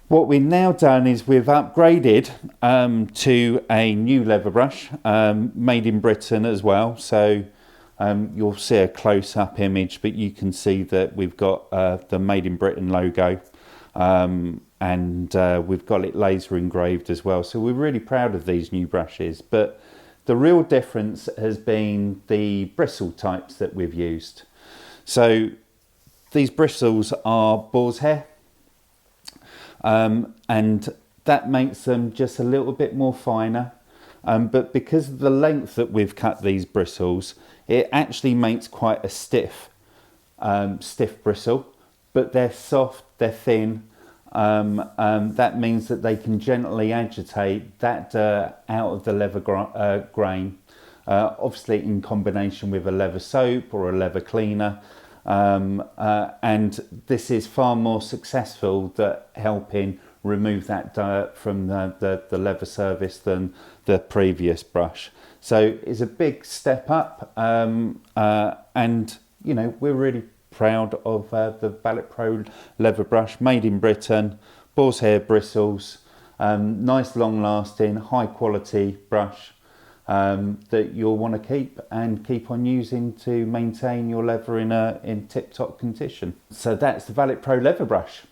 What we've now done is we've upgraded to a new leather brush, made in Britain as well. So you'll see a close-up image, but you can see that we've got the Made in Britain logo, and we've got it laser engraved as well. So we're really proud of these new brushes. But the real difference has been the bristle types that we've used. So these bristles are boar's hair. And that makes them just a little bit more finer, but because of the length that we've cut these bristles, it actually makes quite a stiff bristle, but they're soft, they're thin. That means that they can gently agitate that out of the leather grain, obviously in combination with a leather soap or a leather cleaner. And this is far more successful at helping remove that dirt from the leather surface than the previous brush. So it's a big step up, and you know, we're really proud of the ValetPRO leather brush, made in Britain, boar's hair bristles, nice long lasting, high quality brush. That you'll want to keep on using to maintain your leather in tip-top condition. So that's the ValetPRO leather brush.